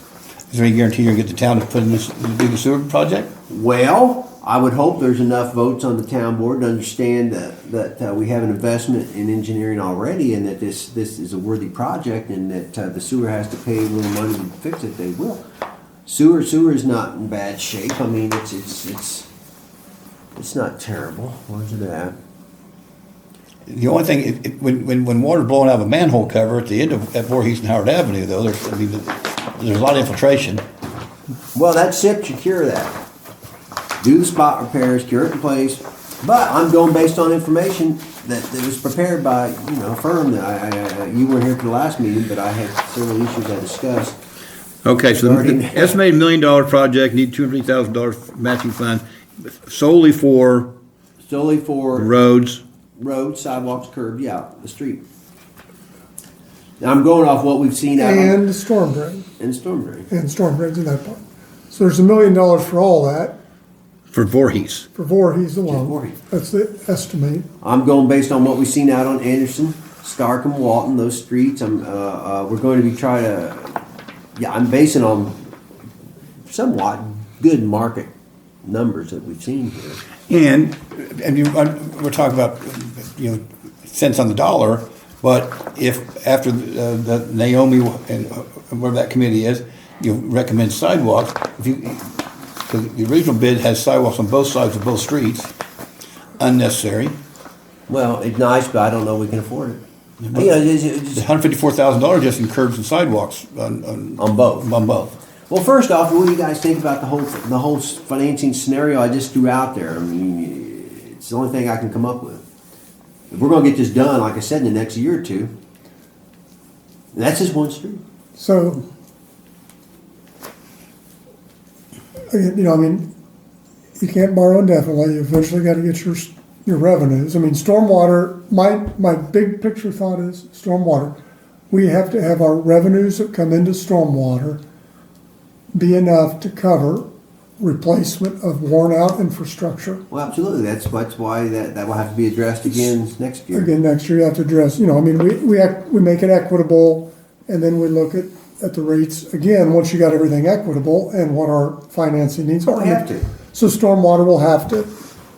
Is there any guarantee you're gonna get the town to put in this, to do the sewer project? Well, I would hope there's enough votes on the town board to understand that we have an investment in engineering already and that this is a worthy project and that the sewer has to pay a little money to fix it, they will. Sewer is not in bad shape. I mean, it's not terrible. Where's it at? The only thing, when water's blowing out of a manhole cover at the end of, at Voorhees and Howard Avenue though, there's a lot of infiltration. Well, that SIP should cure that. Do the spot repairs, cure it in place. But I'm going based on information that was prepared by, a firm that you weren't here for the last meeting, but I had several issues I discussed. Okay, so the estimated $1 million project, need $250,000 matching fund solely for roads, sidewalks, curbs, the street. Now, I'm going off what we've seen out and storm drain, in storm drain. and storm drains in that part. So there's $1 million for all that, for Voorhees. for Voorhees alone. Voorhees. That's the estimate. I'm going based on what we've seen out on Anderson, Starkham, Walton, those streets. We're going to be trying to. I'm basing on somewhat good market numbers that we've seen here. And we're talking about, cents on the dollar, but if after the Naomi and whatever that committee is, you recommend sidewalks, because the original bid has sidewalks on both sides of both streets, unnecessary. Well, it's nice, but I don't know we can afford it. It's $154,000 just in curbs and sidewalks on both. On both. Well, first off, what do you guys think about the whole financing scenario I just threw out there? I mean, it's the only thing I can come up with. If we're going to get this done, like I said, in the next year or two, and that's just one street. So, you can't borrow indefinitely. You eventually got to get your revenues. I mean, stormwater, my big picture thought is stormwater. We have to have our revenues that come into stormwater be enough to cover replacement of worn out infrastructure. Well, absolutely. That's why that will have to be addressed again next year. Again, next year you have to address, we make it equitable, and then we look at the rates again, once you got everything equitable and what our financing needs are. We have to. So stormwater will have to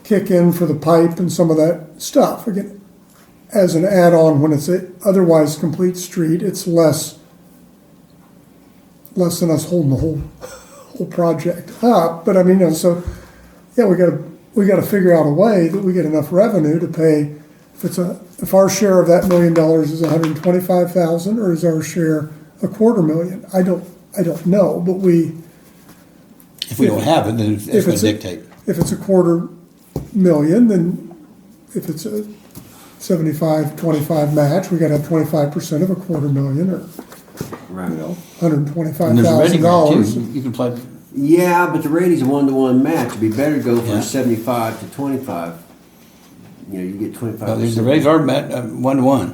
kick in for the pipe and some of that stuff. Again, as an add-on, when it's a otherwise complete street, it's less than us holding the whole project up. But we got to figure out a way that we get enough revenue to pay. If our share of that $1 million is $125,000, or is our share $250,000? I don't know, but If we don't have it, then it's going to dictate. If it's $250,000, then if it's 75-25 match, we gotta have 25% of $250,000 or, Right. you know, $125,000. And there's a ready grant too. You can apply. Yeah, but the rating's a 1-to-1 match. It'd be better to go for Yeah. 75 to 25. You know, you get 25%. The rates are met 1-to-1.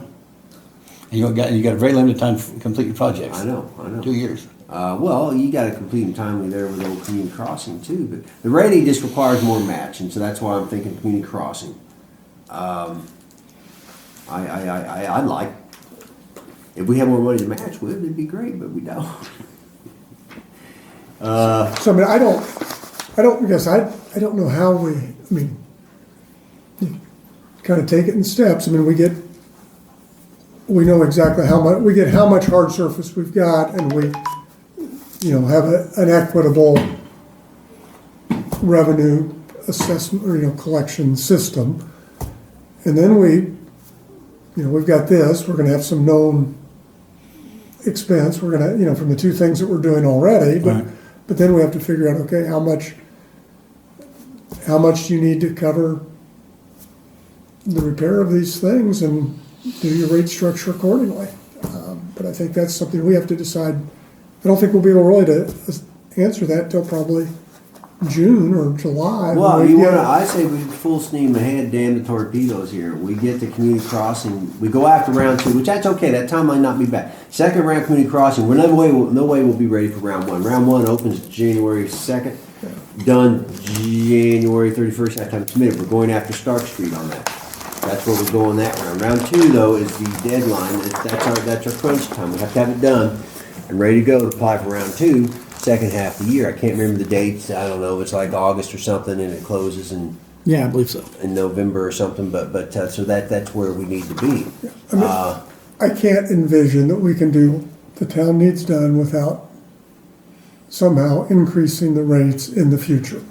And you got a very limited time to complete your projects. I know. 2 years. Well, you got to complete them timely there with old community crossing too. But the rating just requires more match, and so that's why I'm thinking community crossing. I like. If we had more money to match with, it'd be great, but we don't. So, I mean, I don't know how you kind of take it in steps. I mean, we know exactly how much hard surface we've got, and we, have an equitable revenue assessment, or, collection system. And then we've got this, we're gonna have some known expense, we're gonna, from the two things that we're doing already, Right. but then we have to figure out, okay, how much do you need to cover the repair of these things, and do your rate structure accordingly. But I think that's something we have to decide. I don't think we'll be able really to answer that till probably June or July. Well, when we get- I say we full steam ahead, damn the torpedoes here. We get the community crossing, we go after round 2, which that's okay, that time might not be bad. Second round community crossing, we're no way we'll be ready for round 1. Round 1 opens January 2nd, done January 31st, that time submitted. We're going after Stark Street on that. That's where we're going that round. Round 2 though is the deadline, that's our crunch time. We have to have it done and ready to go to apply for round 2. Second half of the year. I can't remember the dates. I don't know. It's like August or something, and it closes in Yeah, I believe so. November or something. But so that's where we need to be. I mean, I can't envision that we can do the town needs done without somehow increasing the rates in the future.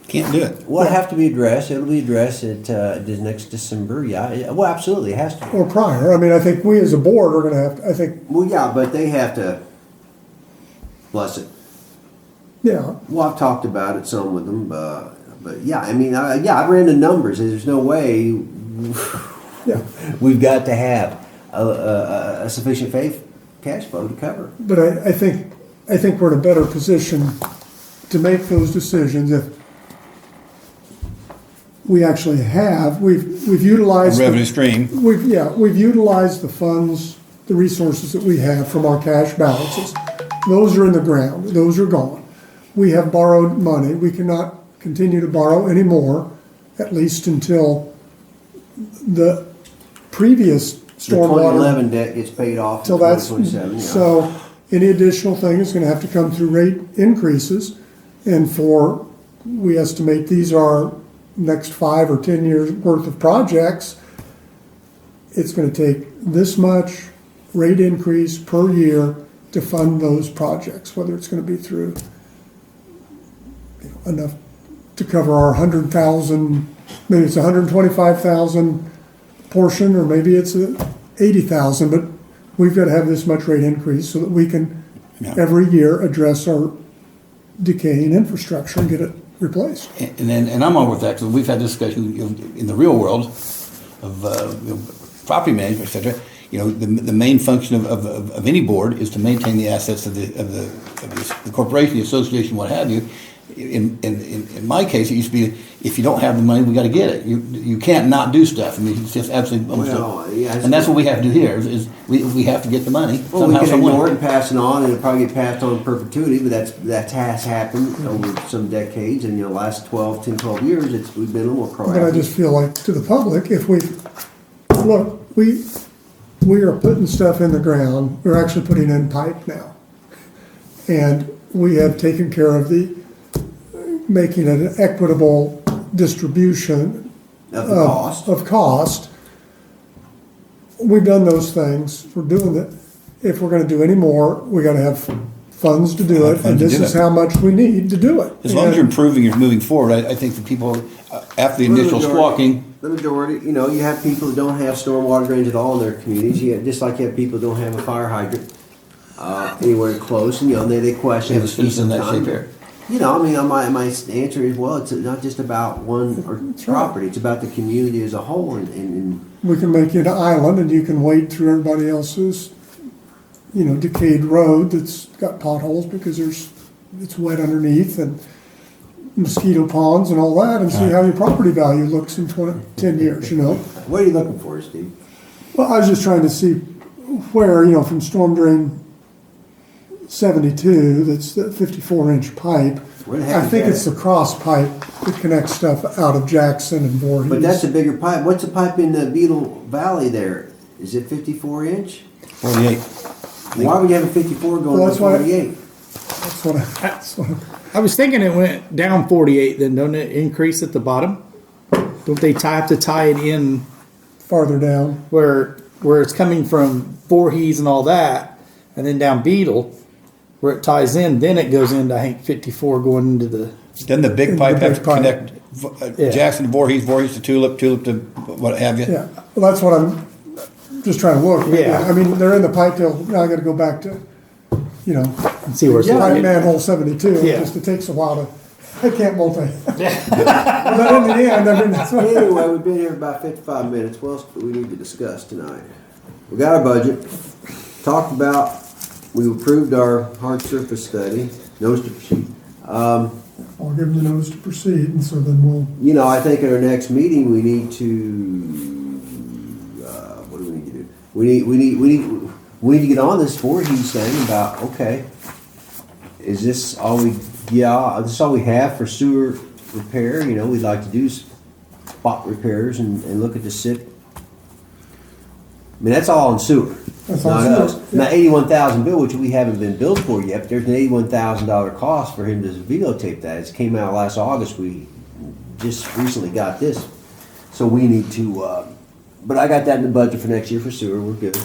Can't do it. Will have to be addressed. It'll be addressed at the next December. Yeah. Well, absolutely, it has to be. Or prior. I mean, I think we as a board are gonna have to, I think, Well, yeah, but they have to bless it. yeah, Well, I've talked about it some with them, but yeah, I mean, I ran the numbers. There's no way yeah. we've got to have a sufficient cash flow to cover. But I think we're in a better position to make those decisions if we actually we've utilized. Revenue stream. We've utilized the funds, the resources that we have from our cash balances. Those are in the ground, those are gone. We have borrowed money, we cannot continue to borrow anymore, at least until the previous The stormwater. 2011 debt gets paid off Till in that's, 2027. Yeah. so any additional thing is gonna have to come through rate increases. And we estimate these are next 5 or 10 years worth of projects. It's gonna take this much rate increase per year to fund those projects, whether it's gonna be through enough to cover our 100,000, maybe it's 125,000 portion, or maybe it's 80,000, but we've got to have this much rate increase so that we can every year address our decaying infrastructure and get it replaced. And I'm all with that, because we've had this discussion in the real world of property management, et cetera. The main function of any board is to maintain the assets of the corporation, the association, what have you. In my case, it used to be, if you don't have the money, we got to get it. You can't not do stuff. I mean, it's just absolutely. And that's what we have to do here. Is we have to get the money. Well, we somehow, can ignore it somewhere. and pass it on, and it'll probably get passed on in perpetuity, but that has happened over some decades, and the last 10, 12 years, we've been a little more proactive. But I just feel like to the public, if we are putting stuff in the ground, we're actually putting in pipe now. And we have taken care of making it an equitable distribution Of the cost. of cost. We've done those things, we're doing it. If we're gonna do any more, we gotta have funds to do it, and funds to this do is it. how much we need to do it. As long as you're improving, you're moving forward. I think the people after the initial squawking. The majority, you have people that don't have stormwater drains at all in their communities. Just like you have people that don't have a fire hydrant anywhere close, and they question Have a the citizen in that sometimes. shape here. You know, I mean, my answer is, well, it's not just about one or That's right. property, it's about the community as a whole, and We can make it an island and you can wade through everybody else's, decayed road that's got potholes because it's wet underneath and mosquito ponds and all that and see how your property value looks in 10 years, what are you looking for, Steve? Well, I was just trying to see where, from storm drain 72, that's the 54-inch pipe. Where the heck I is think that? it's the cross pipe that connects stuff out of Jackson and Voorhees. But that's a bigger pipe. What's the pipe in the Beetle Valley there? Is it 54 inch? 48. Why would you have a 54 going Well, to that's why- 48? That's what I was thinking it went down 48, then don't it increase at the bottom? Don't they have to tie it in farther down. where it's coming from Voorhees and all that, and then down Beetle, where it ties in, then it goes into, I think, 54 going into the... Then the big pipe The has big to pipe. connect Yeah. Jackson to Voorhees, Voorhees to Tulip, Tulip to what have you. Yeah, well, that's what I'm just trying to look. Yeah. I mean, they're in the pipe deal, now I gotta go back to, And see where it's pipe manhole 72, Yeah. just it takes a while I can't multi. But in the end, I mean, that's what. Anyway, we've been here about 55 minutes. What else do we need to discuss tonight? We got our budget. Talked about, we approved our hard surface study. Notice to proceed. I'll give them the notice to proceed, and so then we'll, I think at our next meeting, we need to, what do we need to do? We need to get on this Voorhees thing about, okay, is this all this is all we have for sewer repair? We'd like to do spot repairs and look at the SIP. I mean, that's all in sewer. That's all not sewer, us. yeah. Now, 81,000 bill, which we haven't been billed for yet, but there's an $81,000 cost for him to videotape that. It came out last August. We just recently got this. So we need to, but I got that in the budget for next year for sewer. We're good.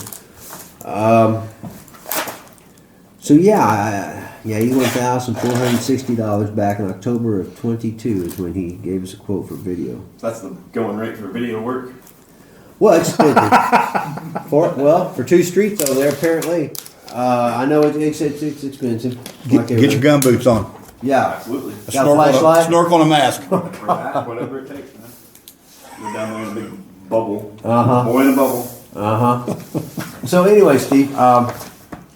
So yeah, $81,460 back in October of 22 is when he gave us a quote for video. That's the going rate for video work. Well, expensive. for two streets over there, apparently. I know it's expensive. Get your gum boots on. Yeah. Absolutely. Got a flashlight? Snorkel and a mask. For that, whatever it takes, man. You're down there in a big bubble. Uh-huh. Boy in a bubble. So anyway, Steve, I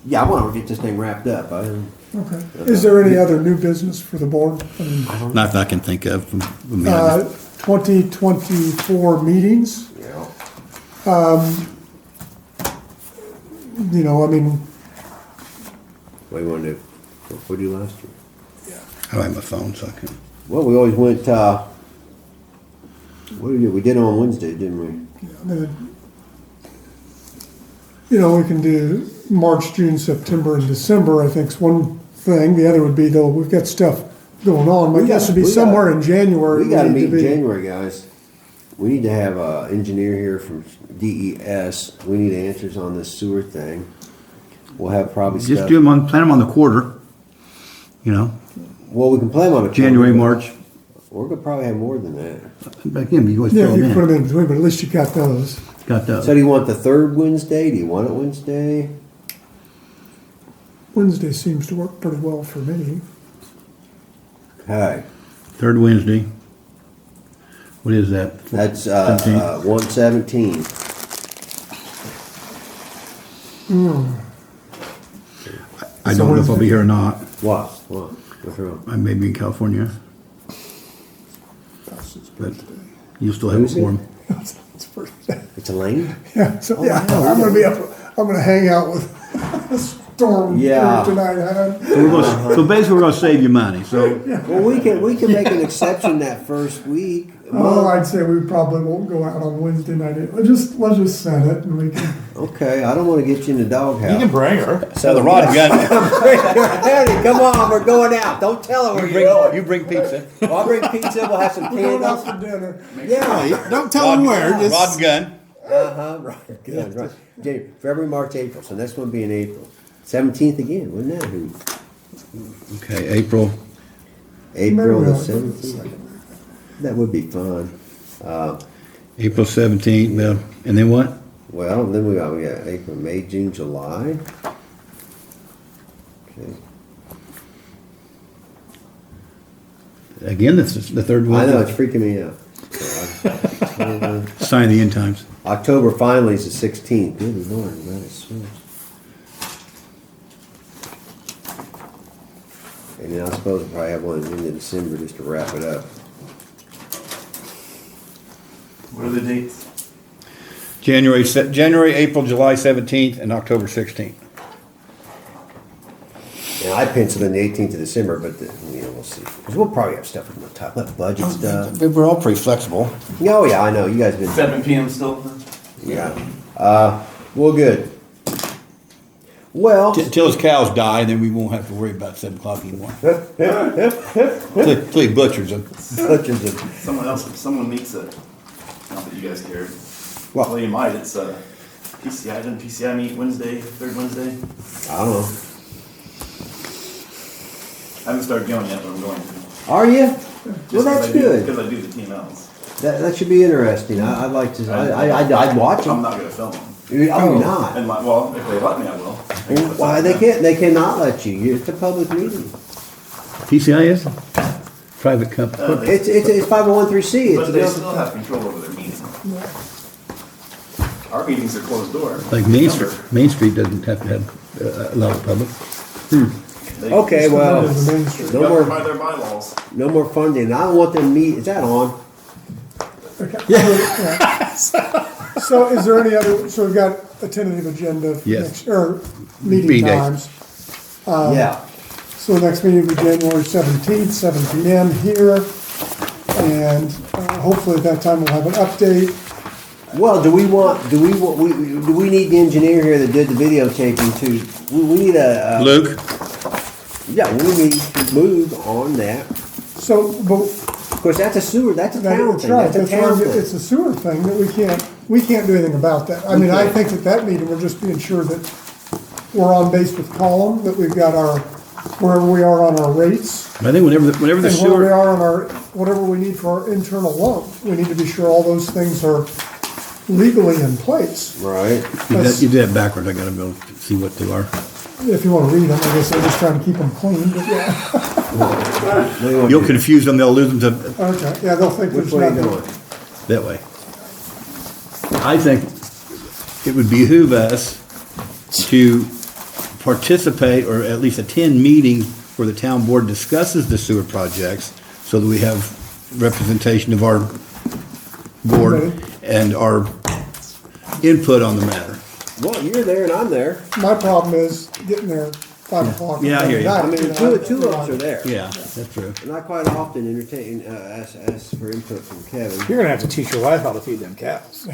want to get this thing wrapped up. okay. Is there any other new business for the board? I mean, Not that I can think of. 2024 meetings, Yeah. I mean, What do you want to do? What did you do last year? I don't have my phone, so I can. Well, we always went, what did we do? We did it on Wednesday, didn't we? we can do March, June, September, and December, I think is one thing. The other would be, though, we've got stuff going on. My guess would be somewhere in January. We got to need meet in be- January, guys. We need to have an engineer here from DES. We need answers on this sewer thing. We'll have probably Just stuff. plan them on the quarter. Well, we can play them on a January, March. We're gonna probably have more than that. Back in, you always Yeah, throw you them can put in. them in between, but at least you got those. Got those. So do you want the third Wednesday? Do you want it Wednesday? Wednesday seems to work pretty well for me. Okay, Third Wednesday. What is that? that's 17th? 117. I don't know if I'll be here or not. What? What's wrong? I may be in California, That's his but birthday. you'll still have a Who's it? forum. That's his birthday. It's Elaine. Yeah, so, Oh, yeah, wow. I'm gonna be up, I'm gonna hang out with Storm Yeah. tonight, So basically, we're gonna save you money, so. Well, we can make an exception that first week. Oh, I'd say we probably won't go out on Wednesday night. Let's just set it and we can. Okay, I don't want to get you in the doghouse. You can bring her. So the rod gun. Daddy, come on, we're going out. Don't tell her where you're going. You bring pizza. Well, I'll bring pizza. We'll have some We're going out candles. for dinner. Yeah. Don't tell them where. Rod Just, gun. Right. Good. Right. January, February, March, April. So next one be in April. 17th again. Wouldn't that be? Okay, April. April the Maybe 17th. That would be fun. April 17th. Well, and then what? Well, then we got April, May, June, July. Okay. Again, this is the third I know, it's one. freaking me out. Sign the end times. October finally is the 16th. Good Lord, man, it's so. And then I suppose we'll probably have one in December just to wrap it up. What are the dates? January, April, July 17th, and October 16th. And I penciled in the 18th of December, but we'll see. Because we'll probably have stuff in the top, like budget stuff. We're all pretty flexible. Oh yeah, I know. You guys been. 7 p.m. still? Yeah. Well, good. Well, Till his cows die, then we won't have to worry about 7 o'clock anymore. Till he butchers them. such as a, Someone needs it. Not that you guys care. Well- Well, you might. It's PCI. Didn't PCI meet Wednesday, third Wednesday? I don't know. I haven't started going yet, but I'm going to. Are you? Well, that's good. Because I do the TMLs. That should be interesting. I'd like to. I'd watch I'm them. not going to film them. Oh, you're not. And well, if they let me, I will. Why they can't? They cannot let you. It's a public meeting. PCI is private company. It's 501(c)(3). But It's they still have control over their meetings. Our meetings are closed door. Like Main Street doesn't have to have a lot of public. They- Okay, well, The Main Street. no Governed by more, their bylaws. no more funding. I don't want them meet. Is that on? So is there any other, so we've got a tentative agenda for Yes. next, or meeting Meeting dates. times. Yeah. So the next meeting will be January 17th, 7 PM here. And hopefully at that time we'll have an update. Well, do we need the engineer here that did the videotaping too? We need a. Luke? Yeah, we need to move on that. So, but Of course, that's a sewer. That's a town that's thing. right, That's a town it's thing. a sewer thing that we can't do anything about that. I mean, I think that meeting, we're just being sure that we're on base with Column, that we've got wherever we are on our rates. I think whenever the And where we sewer, are on whatever we need for our internal loan, we need to be sure all those things are legally in place. Right. you did that backwards, I gotta go see what they are. If you wanna read them, I guess I'm just trying to keep them clean, but yeah. What do you want You'll to do? confuse them, they'll lose them to Okay, yeah, they'll think Which there's way are you nothing. going? that way. I think it would behoove us to participate or at least attend meetings where the town board discusses the sewer projects so that we have representation of our board Right. and our input on the matter. Well, you're there and I'm there. My problem is getting there 5 o'clock. Yeah, I hear you. at I night, mean, know, two of us are there. Yeah, that's true. And I quite often entertain, ask for input from Kevin. You're gonna have to teach your wife how to feed them cows.